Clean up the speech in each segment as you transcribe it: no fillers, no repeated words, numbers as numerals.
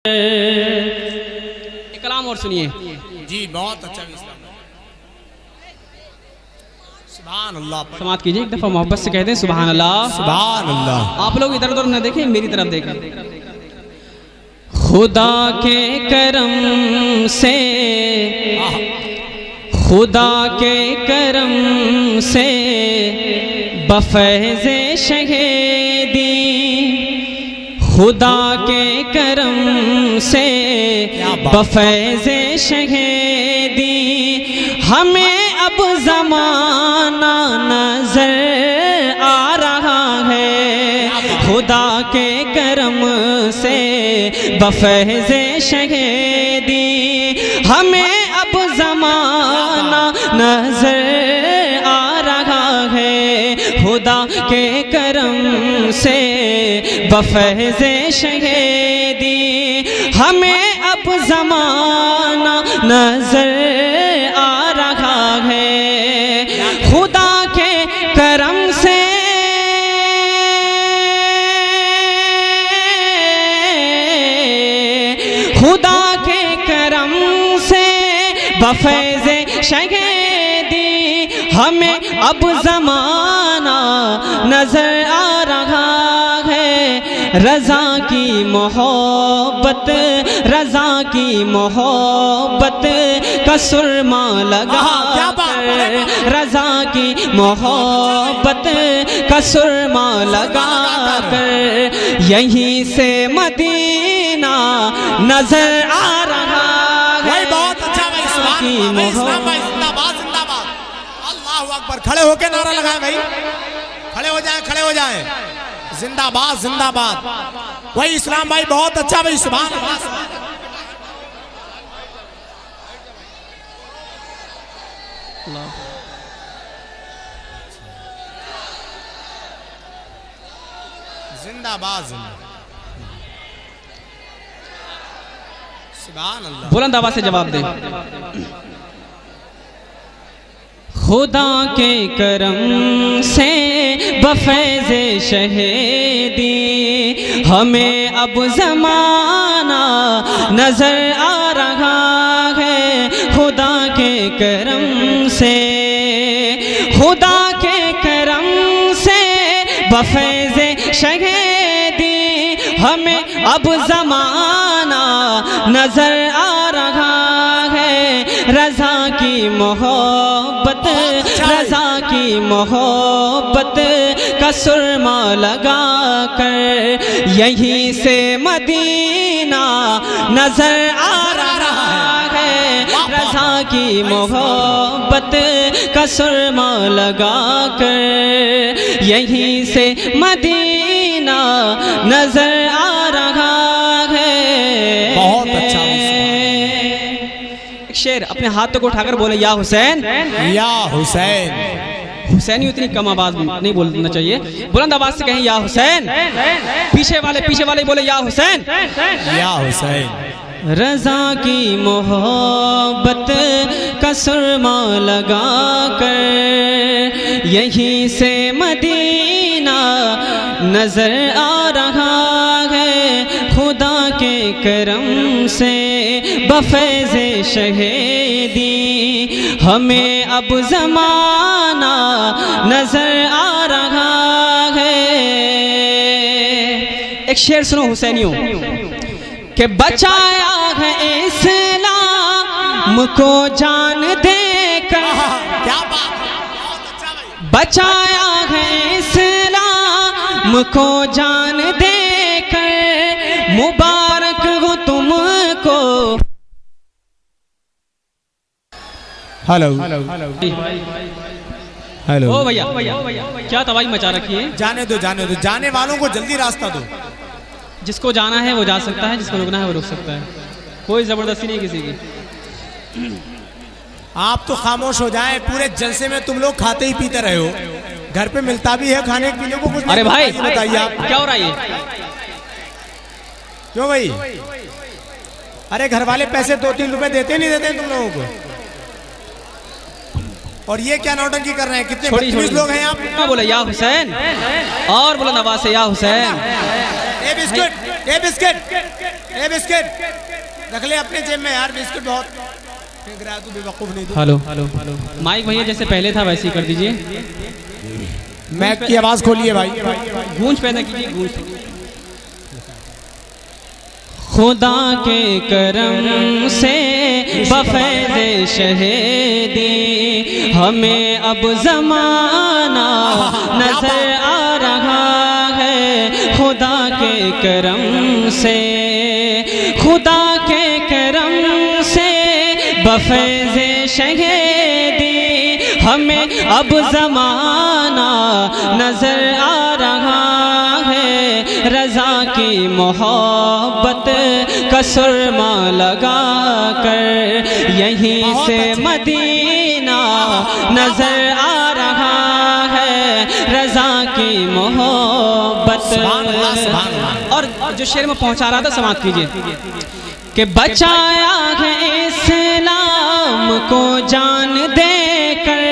ایک کلام اور سنیے جی بہت اچھا سبحان اللہ سماعت کیجئے ایک دفعہ محبت سے کہہ دیں سبحان اللہ سبحان اللہ آپ لوگ ادھر ادھر نہ دیکھیں میری طرف دیکھیں خدا کے کرم سے بفیض شہیدی خدا کے کرم سے بفیض شہیدی ہمیں اب زمانہ نظر آ رہا ہے خدا کے کرم سے بفیض شہیدی ہمیں اب زمانہ نظر آ رہا ہے خدا کے کرم سے بفیض شہیدی ہمیں اب زمانہ نظر آ رہا ہے خدا کے کرم سے خدا کے کرم سے بفیض شہیدی ہمیں اب زمانہ نظر آ رہا ہے رضا کی محبت کا سرما لگا کر رضا کی محبت کا سرما لگا کر یہیں سے مدینہ نظر آ رہا ہے بہت اچھا بھائی سبحان اللہ اسلام بھائی زندہ باد اللہ اکبر کھڑے ہو کے نعرہ لگائیں بھائی کھڑے ہو جائیں زندہ باد وہی اسلام بھائی بہت اچھا بھائی سبحان اللہ زندہ باد سبحان اللہ بلند آواز سے جواب دیں خدا کے کرم سے بفیض شہیدی ہمیں اب زمانہ نظر آ رہا ہے خدا کے کرم سے خدا کے کرم سے بفیض شہیدی ہمیں اب زمانہ نظر آ رہا ہے رضا کی محبت کا سرما لگا کر یہیں سے مدینہ نظر آ رہا ہے رضا کی محبت کا سرما لگا کر یہیں سے مدینہ نظر آ رہا ہے بہت اچھا ایک شعر اپنے ہاتھوں کو اٹھا کر بولے یا حسین یا حسین حسینی اتنی کم آواز نہیں بولنا چاہیے بلند آواز سے کہیں یا حسین پیچھے والے بولے یا حسین یا حسین رضا کی محبت کا سرما لگا کر یہیں سے مدینہ نظر آ رہا ہے خدا کے کرم سے بفیض شہیدی ہمیں اب زمانہ نظر آ رہا ہے ایک شعر سنو حسینیوں کہ بچایا ہے اسلام کو جان دے کر بچایا ہے اسلام کو جان دے کر مبارک ہو تم کو ہلو او بھیا کیا تباہی مچا رکھی ہے جانے دو جانے والوں کو جلدی راستہ دو جس کو جانا ہے وہ جا سکتا ہے جس کو رکنا ہے وہ رک سکتا ہے کوئی زبردستی نہیں کسی کی آپ تو خاموش ہو جائیں پورے جلسے میں تم لوگ کھاتے ہی پیتے رہے ہو گھر پہ ملتا بھی ہے کھانے پینے کو کچھ ارے بھائی بتائیے آپ کیا ہو رہا ہے کیوں بھائی ارے گھر والے پیسے 2-3 روپے دیتے نہیں دیتے تم لوگوں کو اور یہ کیا نوٹنکی کر رہے ہیں کتنے بدتمیز لوگ ہیں آپ بولے یا حسین اور بلند آواز سے یا حسین اے بسکٹ اے بسکٹ رکھ لے اپنے جیب میں یار، بسکٹ بہت پھینک رہا ہے تو بے وقوف نہیں تو۔ ہلو مائک بھیا جیسے پہلے تھا ویسے ہی کر دیجئے، میک کی آواز کھولیے بھائی۔ گونج پیدا کیجئے، گونج۔ خدا کے کرم سے بفیض شہیدی ہمیں اب زمانہ نظر آ رہا ہے، خدا کے کرم سے، خدا کے کرم سے بفیض شہیدی ہمیں اب زمانہ نظر آ رہا ہے، رضا کی محبت کا سرما لگا کر یہیں سے مدینہ نظر آ رہا ہے، رضا کی محبت۔ اور جو شعر میں پہنچا رہا تھا سماعت کیجئے کہ بچایا ہے اسلام کو جان دے کر،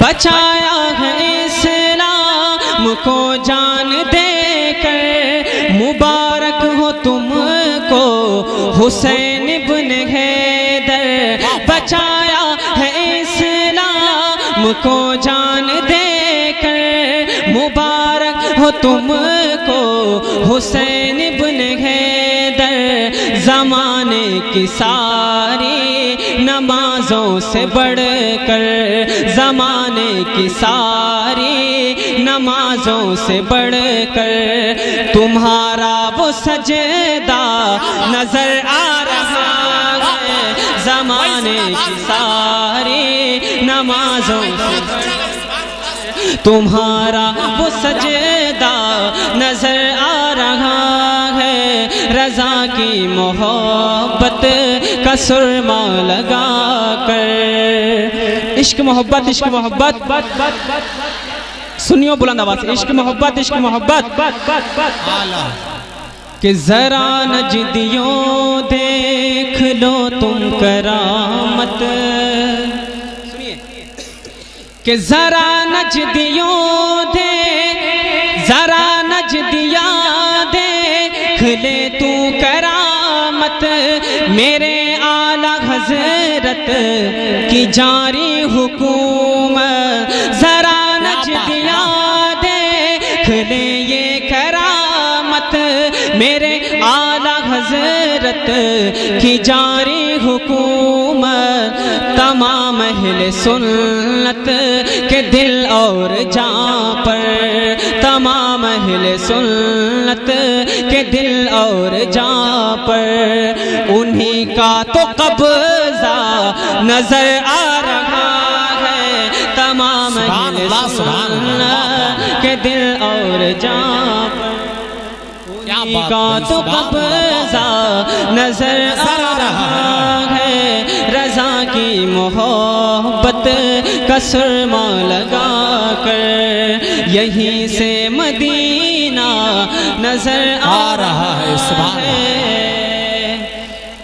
بچایا ہے اسلام کو جان دے کر، مبارک ہو تم کو حسین ابن حیدر، بچایا ہے اسلام کو جان دے کر، مبارک ہو تم کو حسین ابن حیدر، زمانے کی ساری نمازوں سے بڑھ کر، زمانے کی ساری نمازوں سے بڑھ کر تمہارا وہ سجدہ نظر آ رہا ہے، زمانے کی ساری نمازوں سے تمہارا وہ سجدہ نظر آ رہا ہے، رضا کی محبت کا سرما لگا کر۔ عشق محبت عشق محبت، سنیو بلند آواز سے، عشق محبت عشق محبت، کہ ذرا نجدیوں دیکھ لو تم کرامت، کہ ذرا نجدیوں ذرا نجدیاں دیکھ لے تو کرامت، میرے اعلیٰ حضرت کی جاری حکومت، ذرا نجدیاں دیکھ لے یہ کرامت، میرے اعلیٰ حضرت کی جاری حکومت، تمام اہل سنت کے دل اور جاں پر، تمام اہل سنت کے دل اور جاں پر، انہی کا تو قبضہ نظر آ رہا ہے، تمام اہل سنت کے دل اور جاں پر، انہی کا تو قبضہ نظر آ رہا ہے، رضا کی محبت کا سرما لگا کر یہیں سے مدینہ نظر آ رہا ہے۔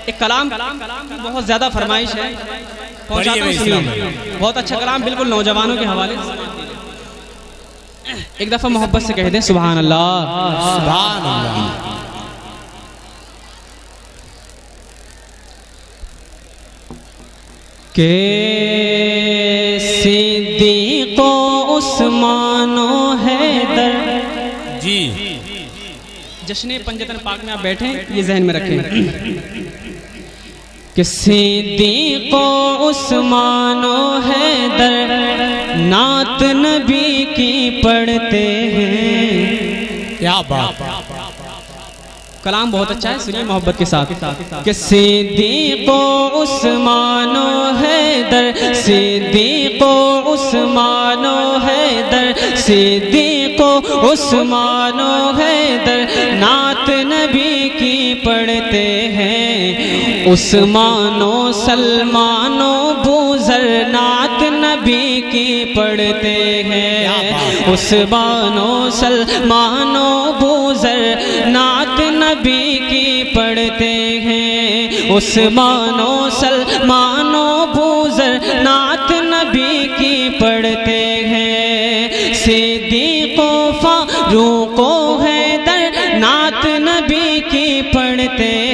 ایک کلام کی بہت زیادہ فرمائش ہے، پہنچاتا ہوں سنیے، بہت اچھا کلام بالکل نوجوانوں کے حوالے سے، ایک دفعہ محبت سے کہہ دیں سبحان اللہ سبحان اللہ۔ کہ صدیق و عثمان و حیدر، جی جشن پنجتن پاک میں آپ بیٹھیں، یہ ذہن میں رکھیں کہ صدیق و عثمان و حیدر نعت نبی کی پڑھتے ہیں، کیا بات، کلام بہت اچھا ہے، سنیے محبت کے ساتھ کہ صدیق و عثمان و حیدر، صدیق و عثمان و حیدر، صدیق و عثمان و حیدر نعت نبی کی پڑھتے ہیں، عثمان و سلمان و بوذر نعت نبی کی پڑھتے ہیں، عثمان و سلمان و بوذر نعت نبی کی پڑھتے ہیں، عثمان و سلمان و بوذر نعت نبی کی پڑھتے ہیں، صدیق و فاروق و حیدر نعت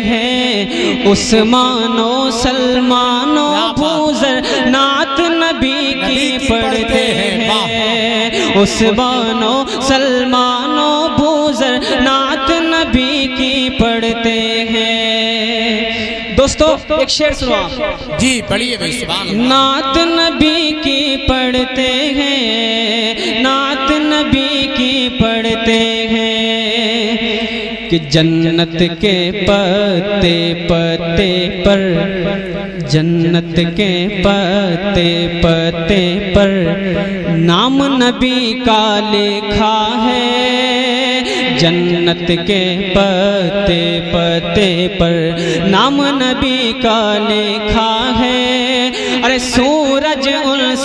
ہیں عثمان و سلمان و ابوذر نعت نبی کی پڑھتے ہیں عثمان و سلمان و ابوذر نعت نبی کی پڑھتے ہیں دوستو ایک شعر سنو آپ جی پڑھیے بھائی سبحان اللہ نعت نبی کی پڑھتے ہیں نعت نبی کی پڑھتے ہیں کہ جنت کے پتے پتے پر جنت کے پتے پتے پر نام نبی کا لکھا ہے جنت کے پتے پتے پر نام نبی کا لکھا ہے ارے سورج ان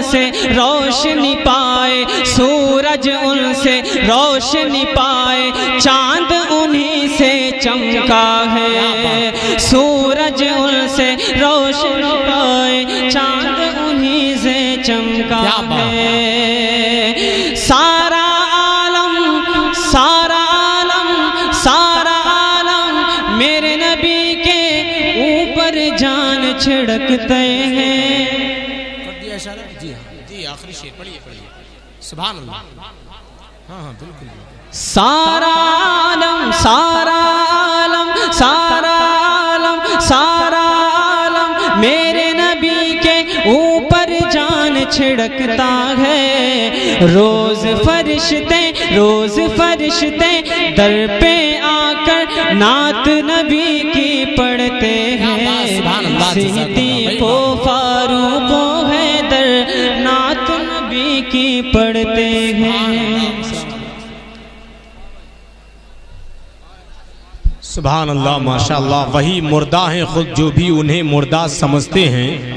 سے روشنی پائے سورج ان سے روشنی پائے چاند انہی سے چمکا ہے سورج ان سے روشنی پائے چاند انہی سے چمکا ہے سارا عالم میرے نبی کے اوپر جان چھڑکتے ہیں جی آخری شعر پڑھیے سبحان اللہ ہاں ہاں بالکل سارا عالم سارا عالم سارا عالم سارا عالم میرے نبی کے اوپر جان چھڑکتا ہے روز فرشتے در پہ آ کر نعت نبی کی پڑھتے ہیں صدیق و فاروق و حیدر نعت نبی کی پڑھتے ہیں سبحان اللہ ماشاءاللہ وہی مردہ ہیں خود جو بھی انہیں مردہ سمجھتے ہیں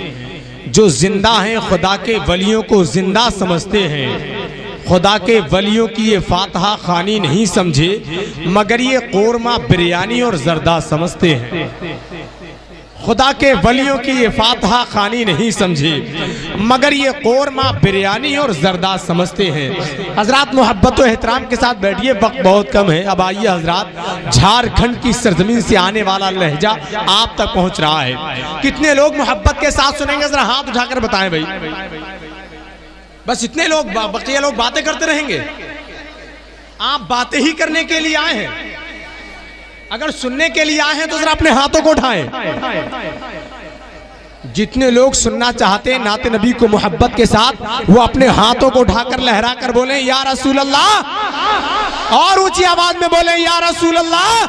جو زندہ ہیں خدا کے ولیوں کو زندہ سمجھتے ہیں خدا کے ولیوں کی یہ فاتحہ خوانی نہیں سمجھے مگر یہ قورمہ بریانی اور زردہ سمجھتے ہیں خدا کے ولیوں کی یہ فاتحہ خوانی نہیں سمجھے مگر یہ قورمہ بریانی اور زردہ سمجھتے ہیں حضرات محبت و احترام کے ساتھ بیٹھیے وقت بہت کم ہے اب آئیے حضرات جھارکھنڈ کی سرزمین سے آنے والا لہجہ آپ تک پہنچ رہا ہے کتنے لوگ محبت کے ساتھ سنیں گے ذرا ہاتھ اٹھا کر بتائیں بھائی بس اتنے لوگ بقیہ لوگ باتیں کرتے رہیں گے آپ باتیں ہی کرنے کے لیے آئے ہیں اگر سننے کے لیے آئے ہیں تو ذرا اپنے ہاتھوں کو اٹھائیں جتنے لوگ سننا چاہتے ہیں نعت نبی کو محبت کے ساتھ وہ اپنے ہاتھوں کو اٹھا کر لہرا کر بولیں یا رسول اللہ اور اونچی آواز میں بولیں یا رسول اللہ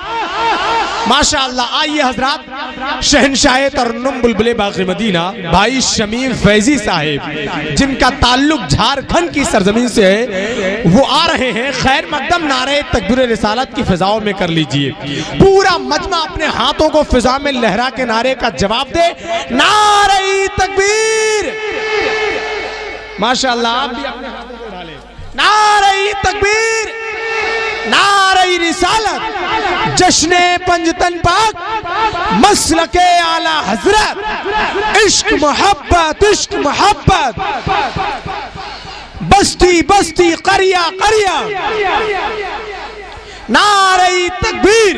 ماشاءاللہ آئیے حضرات شہنشاہ ترنم بلبل باغ مدینہ بھائی شمیم فیضی صاحب جن کا تعلق جھارکھنڈ کی سرزمین سے ہے وہ آ رہے ہیں خیر مقدم نعرہ تکبیر رسالت کی فضاؤں میں کر لیجئے پورا مجمع اپنے ہاتھوں کو فضا میں لہرا کے نعرے کا جواب دے نعرہ تکبیر ماشاءاللہ آپ بھی اپنے ہاتھوں کو اٹھا لیں نعرہ تکبیر نعرہ رسالت جشن پنجتن پاک مسلک اعلی حضرت عشق محبت بستی بستی قریہ قریہ نعرہ تکبیر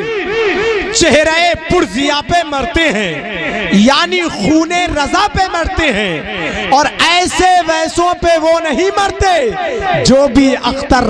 چہرہ پرزیا پہ مرتے ہیں یعنی خون رضا پہ مرتے ہیں اور ایسے ویسوں پہ وہ نہیں مرتے جو بھی اختر